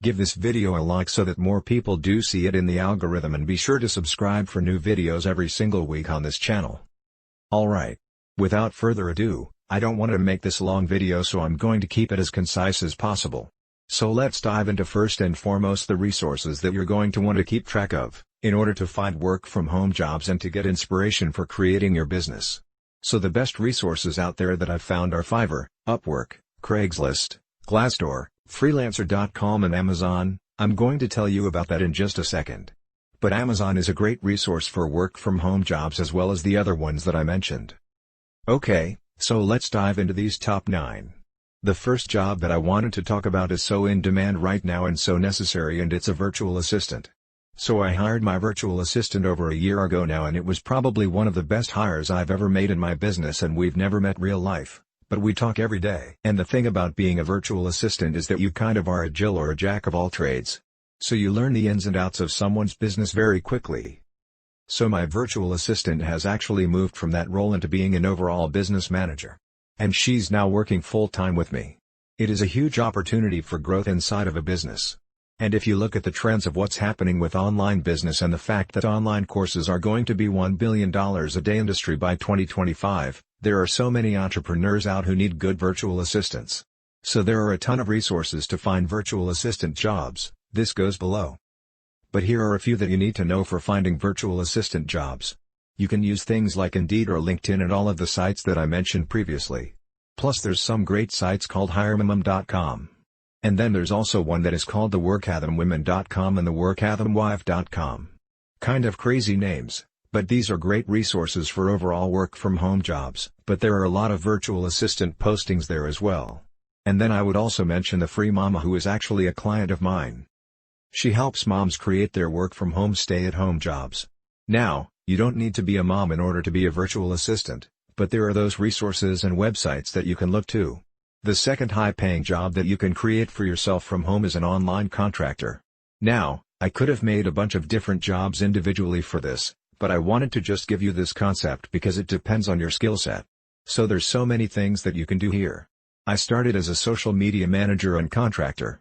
Give this video a like so that more people do see it in the algorithm, and be sure to subscribe for new videos every single week on this channel. Alright. Without further ado, I don't want to make this long video, so I'm going to keep it as concise as possible. So let's dive into first and foremost the resources that you're going to want to keep track of, in order to find work from home jobs and to get inspiration for creating your business. So the best resources out there that I've found are Fiverr, Upwork, Craigslist, Glassdoor, Freelancer.com and Amazon. I'm going to tell you about that in just a second. But Amazon is a great resource for work from home jobs as well as the other ones that I mentioned. Okay, so let's dive into these top 9. The first job that I wanted to talk about is so in demand right now and so necessary, and it's a virtual assistant. So I hired my virtual assistant over a year ago now, and it was probably one of the best hires I've ever made in my business, and we've never met real life, but we talk every day. And the thing about being a virtual assistant is that you kind of are a Jill or a jack of all trades. So you learn the ins and outs of someone's business very quickly. So my virtual assistant has actually moved from that role into being an overall business manager. And she's now working full-time with me. It is a huge opportunity for growth inside of a business. And if you look at the trends of what's happening with online business and the fact that online courses are going to be $1 billion a day industry by 2025, there are so many entrepreneurs out who need good virtual assistants. So there are a ton of resources to find virtual assistant jobs. This goes below. But here are a few that you need to know for finding virtual assistant jobs. You can use things like Indeed or LinkedIn and all of the sites that I mentioned previously. Plus there's some great sites called HireMum.com. And then there's also one that is called the WorkAthamWomen.com and the WorkAthamWife.com. Kind of crazy names, but these are great resources for overall work from home jobs. But there are a lot of virtual assistant postings there as well. And then I would also mention the Free Mama, who is actually a client of mine. She helps moms create their work from home stay-at-home jobs. Now, you don't need to be a mom in order to be a virtual assistant, but there are those resources and websites that you can look to. The second high-paying job that you can create for yourself from home is an online contractor. Now, I could have made a bunch of different jobs individually for this, but I wanted to just give you this concept because it depends on your skill set. So there's so many things that you can do here. I started as a social media manager and contractor.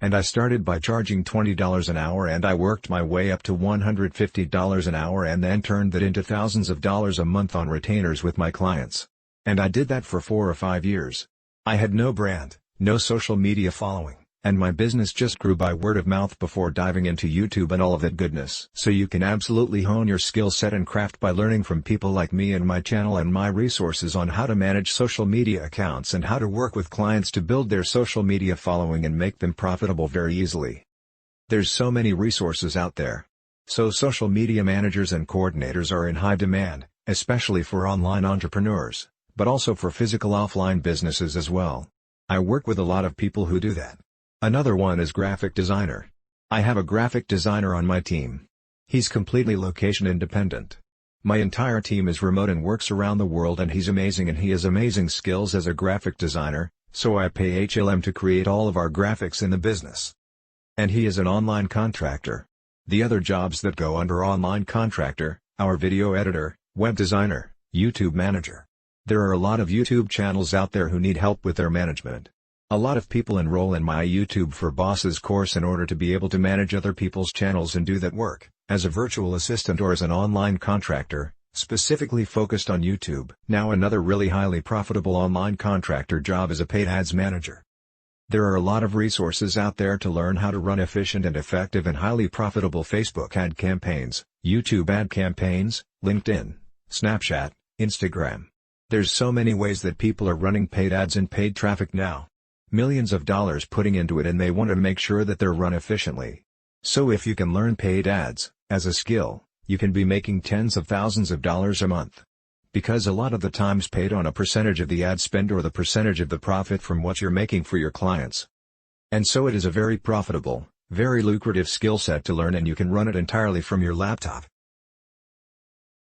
And I started by charging $20 an hour, and I worked my way up to $150 an hour and then turned that into thousands of dollars a month on retainers with my clients. And I did that for 4 or 5 years. I had no brand, no social media following, and my business just grew by word of mouth before diving into YouTube and all of that goodness. So you can absolutely hone your skill set and craft by learning from people like me and my channel and my resources on how to manage social media accounts and how to work with clients to build their social media following and make them profitable very easily. There's so many resources out there. So social media managers and coordinators are in high demand, especially for online entrepreneurs, but also for physical offline businesses as well. I work with a lot of people who do that. Another one is graphic designer. I have a graphic designer on my team. He's completely location independent. My entire team is remote and works around the world, and he's amazing, and he has amazing skills as a graphic designer, so I pay HLM to create all of our graphics in the business. And he is an online contractor. The other jobs that go under online contractor, our video editor, web designer, YouTube manager. There are a lot of YouTube channels out there who need help with their management. A lot of people enroll in my YouTube for Bosses course in order to be able to manage other people's channels and do that work, as a virtual assistant or as an online contractor, specifically focused on YouTube. Now another really highly profitable online contractor job is a paid ads manager. There are a lot of resources out there to learn how to run efficient and effective and highly profitable Facebook ad campaigns, YouTube ad campaigns, LinkedIn, Snapchat, Instagram. There's so many ways that people are running paid ads and paid traffic now. Millions of dollars putting into it, and they want to make sure that they're run efficiently. So if you can learn paid ads, as a skill, you can be making tens of thousands of dollars a month. Because a lot of the times paid on a percentage of the ad spend or the percentage of the profit from what you're making for your clients. And so it is a very profitable, very lucrative skill set to learn, and you can run it entirely from your laptop.